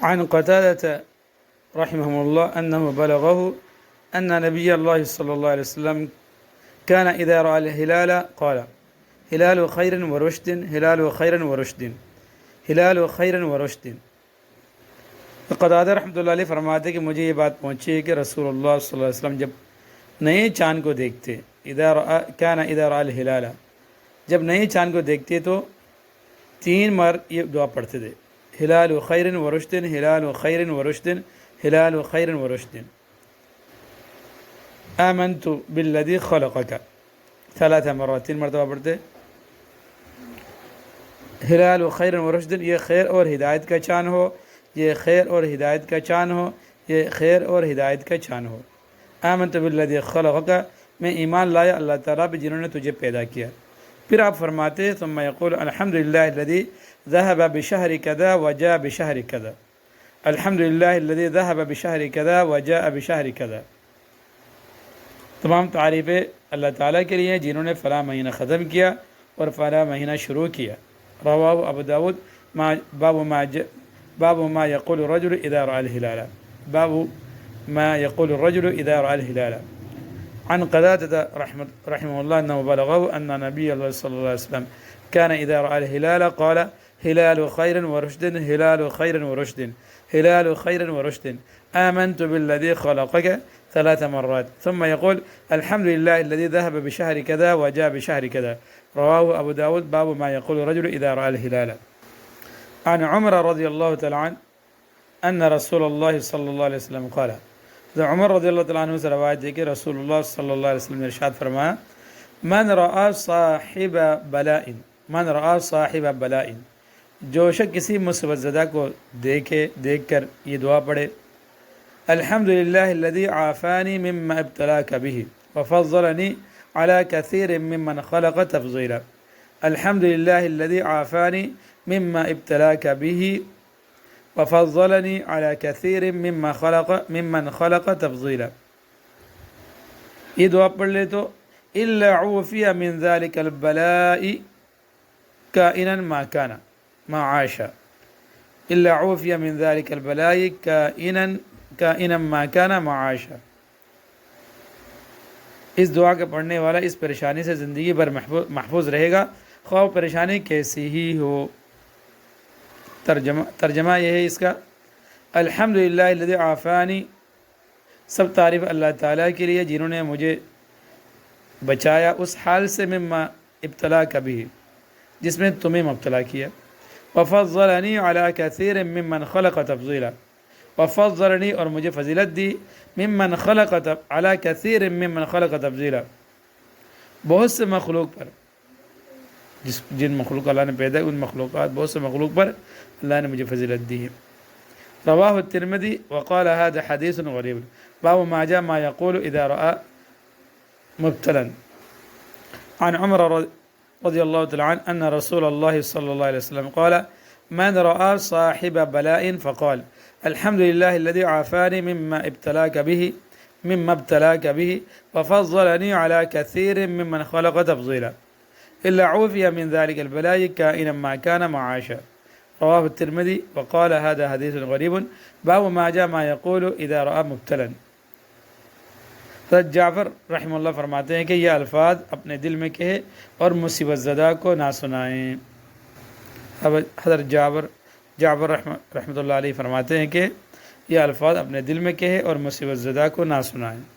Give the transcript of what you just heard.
عن قتادة رحمه الله أنه بلغه أن نبي الله صلى الله عليه وسلم كان إذا رأى الهلال قال هلال خير ورشد هلال خير ورشد ہلال و خیر و رشد۔ قتادہ رحمۃ اللہ علیہ فرماتے کہ مجھے یہ بات پہنچی ہے کہ رسول اللہ صلی اللہ علیہ وسلم جب نئے چاند کو دیکھتے کان اذا رأى الہلال، جب نئے چاند کو دیکھتے تو 3 بار یہ دعا پڑھتے تھے، ہلال و خیر و رشد ہلال و خیر و رشد ہلال و خیر و رشد، آمنت بالذی خلقک 3 مرات، 3 مرتبہ پڑھتے ہلال و خیر و رشد، یہ خیر اور ہدایت کا چاند ہو، یہ خیر اور ہدایت کا چاند ہو، یہ خیر اور ہدایت کا چاند ہو۔ آمنت بالذی خلقک، میں ایمان لایا اللہ تعالیٰ پہ جنہوں نے تجھے پیدا کیا۔ پھر آپ فرماتے ثم یقول الحمدللہ الذی ذهب بشہر کذا وجاء بشہر کذا، الحمدللہ الذی ذهب بشہر کذا وجاء بشہر کذا۔ تمام تعریفیں اللہ تعالیٰ کے لیے جنہوں نے فلاں مہینہ ختم کیا اور فلاں مہینہ شروع کیا۔ رواہ ابو داود باب ما يقول الرجل اذا رأى الهلال، باب ما يقول الرجل اذا رأى الهلال۔ عن قتادة رحمه الله أنه بلغه أن نبي الله صلى الله عليه وسلم كان إذا رأى الهلال قال هلال خير ورشد هلال خير ورشد هلال خير ورشد، آمنت بالذي خلقك 3 مرات، ثم يقول الحمد لله الذي ذهب بشهر كذا وجاء بشهر كذا۔ رواه أبو داود باب ما يقول الرجل إذا رأى الهلال۔ عن عمر رضي الله تعالى عنه أن رسول الله صلى الله عليه وسلم قال، عمر رضی اللہ تعالیٰ عنہ سے روایت ہے کہ رسول اللہ صلی اللہ علیہ وسلم نے ارشاد فرمایا، من رأى صاحب بلاء، من رأى صاحب بلاء، جو شخص کسی مصیبت زدہ کو دیکھ کر یہ دعا پڑھے، الحمدللہ الذی عافانی مما ابتلاک به وفضلنی على كثير ممن خلق تفضیلا، الحمدللہ الذی عافانی مما ابتلاک به وفضلنی على كثير ممن خلق تفضیلا۔ یہ دعا پڑھ لے تو الا عوفی من ذلك البلاء کائنا ما کان ما عاش، الا عوفی من ذلك البلاء کائنا ما کان ما عاش۔ اس دعا کے پڑھنے والا اس پریشانی سے زندگی بھر محفوظ رہے گا، خواہ پریشانی کیسی ہی ہو۔ ترجمہ یہ ہے اس کا، الحمدللہ الذی عافانی، سب تعریف اللہ تعالیٰ کے لیے جنہوں نے مجھے بچایا اس حال سے مما ابتلاک بھی، جس میں تمہیں مبتلا کیا، وفضلنی علی کثیر ممن خلق تفضیلا، وفضلنی اور مجھے فضیلت دی، ممن خلق علی کثیر ممن خلق تفضیلا، بہت سے مخلوق پر، جن مخلوق اللہ نے پیدا ان مخلوقات بہت سے مخلوق پر اللہ نے مجھے فضیلت دی ہے۔ رواہ الترمذی وقال هذا حدیث غریب، باب ما جاء ما يقول اذا رأى مبتلا۔ عن عمر رضی اللہ تعالی عنہ ان رسول اللہ صلی اللہ علیہ وسلم قال من رأى صاحب بلاء فقال الحمد لله الذي عافاني مما ابتلاك به وفضلني على كثير ممن خلق تفضيلا، إلا عوفي من ذلك البلاء كائنا ما كان ما عاش۔ رواه الترمذي وقال هذا حديث غريب، باب ما جاء ما يقول اذا رأى مبتلا۔ حضرت جعفر رحمہ اللہ فرماتے ہیں کہ یہ الفاظ اپنے دل میں کہے اور مصیبت زدہ کو نہ سنائیں۔ حضرت جعفر رحمۃ اللہ علیہ فرماتے ہیں کہ یہ الفاظ اپنے دل میں کہے اور مصیبت زدہ کو نہ سنائیں۔